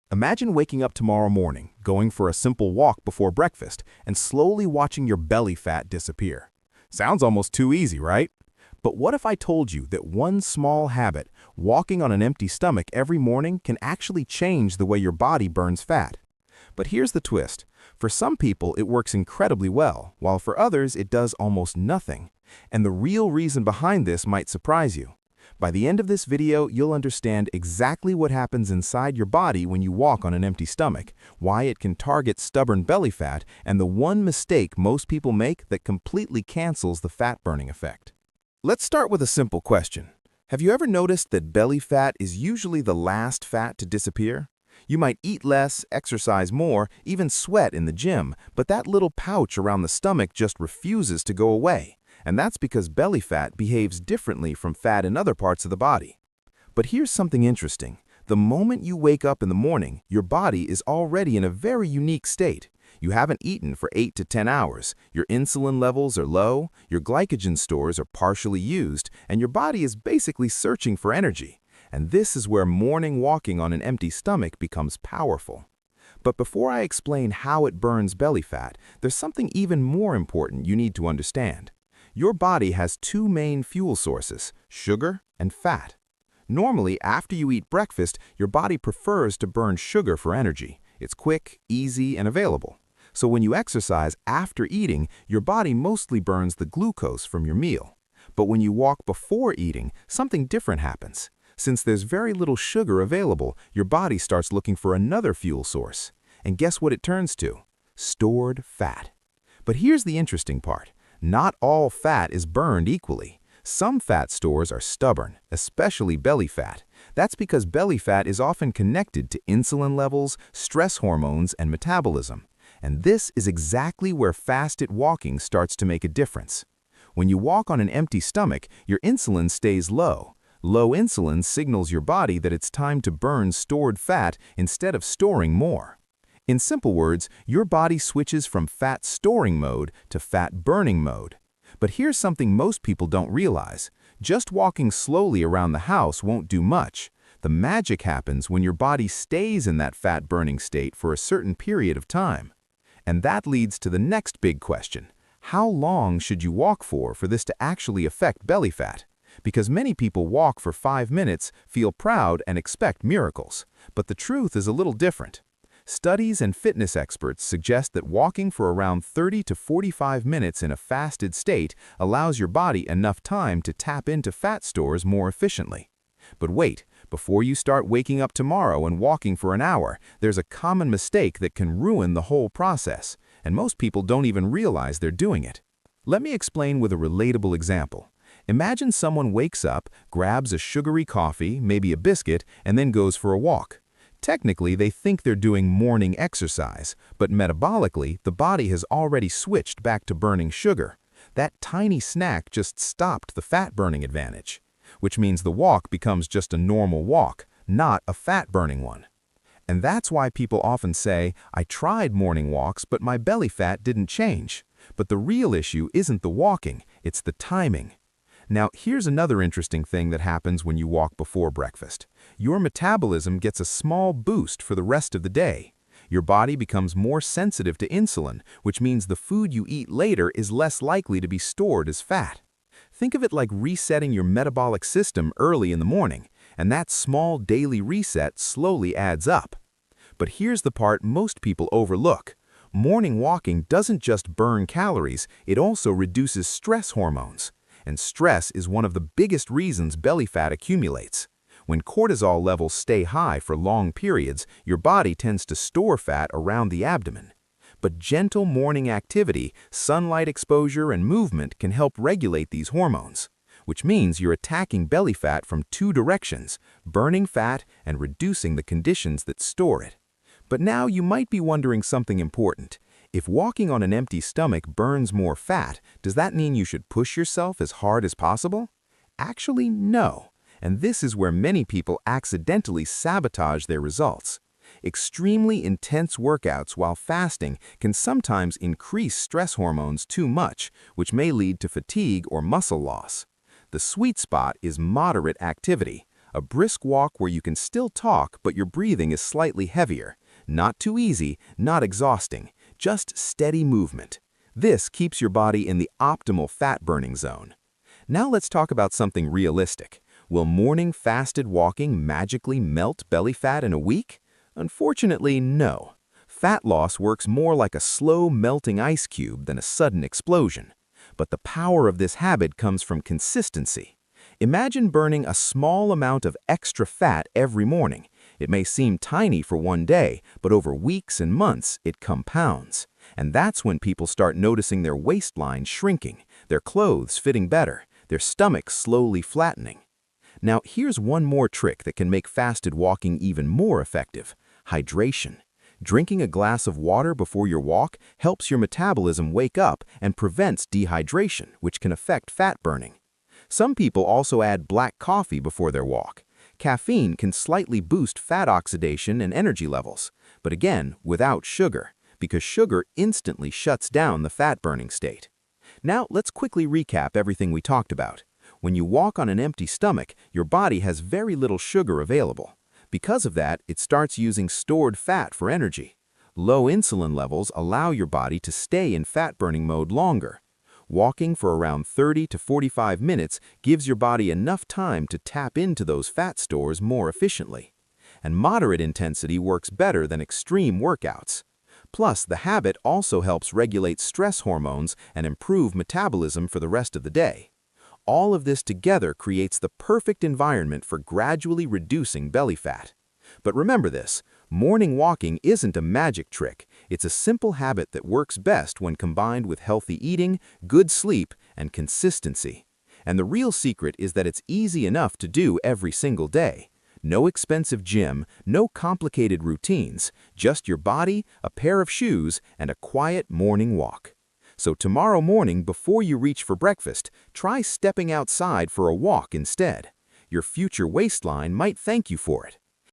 Imagine waking up tomorrow morning, going for a simple walk before breakfast, and slowly watching your belly fat disappear. Sounds almost too easy, right? But what if I told you that one small habit, walking on an empty stomach every morning, can actually change the way your body burns fat? But here's the twist. For some people, it works incredibly well, while for others, it does almost nothing. And the real reason behind this might surprise you. By the end of this video, you'll understand exactly what happens inside your body when you walk on an empty stomach, why it can target stubborn belly fat, and the one mistake most people make that completely cancels the fat-burning effect. Let's start with a simple question. Have you ever noticed that belly fat is usually the last fat to disappear? You might eat less, exercise more, even sweat in the gym, but that little pouch around the stomach just refuses to go away. And that's because belly fat behaves differently from fat in other parts of the body. But here's something interesting. The moment you wake up in the morning, your body is already in a very unique state. You haven't eaten for 8 to 10 hours, your insulin levels are low, your glycogen stores are partially used, and your body is basically searching for energy. And this is where morning walking on an empty stomach becomes powerful. But before I explain how it burns belly fat, there's something even more important you need to understand. Your body has two main fuel sources, sugar and fat. Normally, after you eat breakfast, your body prefers to burn sugar for energy. It's quick, easy, and available. So when you exercise after eating, your body mostly burns the glucose from your meal. But when you walk before eating, something different happens. Since there's very little sugar available, your body starts looking for another fuel source. And guess what it turns to? Stored fat. But here's the interesting part. Not all fat is burned equally. Some fat stores are stubborn, especially belly fat. That's because belly fat is often connected to insulin levels, stress hormones, and metabolism. And this is exactly where fasted walking starts to make a difference. When you walk on an empty stomach, your insulin stays low. Low insulin signals your body that it's time to burn stored fat instead of storing more. In simple words, your body switches from fat storing mode to fat burning mode. But here's something most people don't realize. Just walking slowly around the house won't do much. The magic happens when your body stays in that fat burning state for a certain period of time. And that leads to the next big question. How long should you walk for this to actually affect belly fat? Because many people walk for 5 minutes, feel proud, and expect miracles. But the truth is a little different. Studies and fitness experts suggest that walking for around 30 to 45 minutes in a fasted state allows your body enough time to tap into fat stores more efficiently. But wait, before you start waking up tomorrow and walking for an hour, there's a common mistake that can ruin the whole process, and most people don't even realize they're doing it. Let me explain with a relatable example. Imagine someone wakes up, grabs a sugary coffee, maybe a biscuit, and then goes for a walk. Technically, they think they're doing morning exercise, but metabolically, the body has already switched back to burning sugar. That tiny snack just stopped the fat-burning advantage, which means the walk becomes just a normal walk, not a fat-burning one. And that's why people often say, I tried morning walks, but my belly fat didn't change. But the real issue isn't the walking, it's the timing. Now, here's another interesting thing that happens when you walk before breakfast. Your metabolism gets a small boost for the rest of the day. Your body becomes more sensitive to insulin, which means the food you eat later is less likely to be stored as fat. Think of it like resetting your metabolic system early in the morning, and that small daily reset slowly adds up. But here's the part most people overlook. Morning walking doesn't just burn calories, it also reduces stress hormones. And stress is one of the biggest reasons belly fat accumulates. When cortisol levels stay high for long periods, your body tends to store fat around the abdomen. But gentle morning activity, sunlight exposure, and movement can help regulate these hormones, which means you're attacking belly fat from two directions, burning fat and reducing the conditions that store it. But now you might be wondering something important. If walking on an empty stomach burns more fat, does that mean you should push yourself as hard as possible? Actually, no. And this is where many people accidentally sabotage their results. Extremely intense workouts while fasting can sometimes increase stress hormones too much, which may lead to fatigue or muscle loss. The sweet spot is moderate activity, A brisk walk where you can still talk but your breathing is slightly heavier. Not too easy, not exhausting, just steady movement. This keeps your body in the optimal fat-burning zone. Now let's talk about something realistic. Will morning fasted walking magically melt belly fat in a week? Unfortunately, no. Fat loss works more like a slow melting ice cube than a sudden explosion. But the power of this habit comes from consistency. Imagine burning a small amount of extra fat every morning. It may seem tiny for one day, but over weeks and months, it compounds. And that's when people start noticing their waistline shrinking, their clothes fitting better, their stomachs slowly flattening. Now, here's one more trick that can make fasted walking even more effective: hydration. Drinking a glass of water before your walk helps your metabolism wake up and prevents dehydration, which can affect fat burning. Some people also add black coffee before their walk. Caffeine can slightly boost fat oxidation and energy levels, but again, without sugar, because sugar instantly shuts down the fat-burning state. Now, let's quickly recap everything we talked about. When you walk on an empty stomach, your body has very little sugar available. Because of that, it starts using stored fat for energy. Low insulin levels allow your body to stay in fat-burning mode longer. Walking for around 30 to 45 minutes gives your body enough time to tap into those fat stores more efficiently. And moderate intensity works better than extreme workouts. Plus, the habit also helps regulate stress hormones and improve metabolism for the rest of the day. All of this together creates the perfect environment for gradually reducing belly fat. But remember this, morning walking isn't a magic trick. It's a simple habit that works best when combined with healthy eating, good sleep, and consistency. And the real secret is that it's easy enough to do every single day. No expensive gym, no complicated routines, just your body, a pair of shoes, and a quiet morning walk. So tomorrow morning, before you reach for breakfast, try stepping outside for a walk instead. Your future waistline might thank you for it.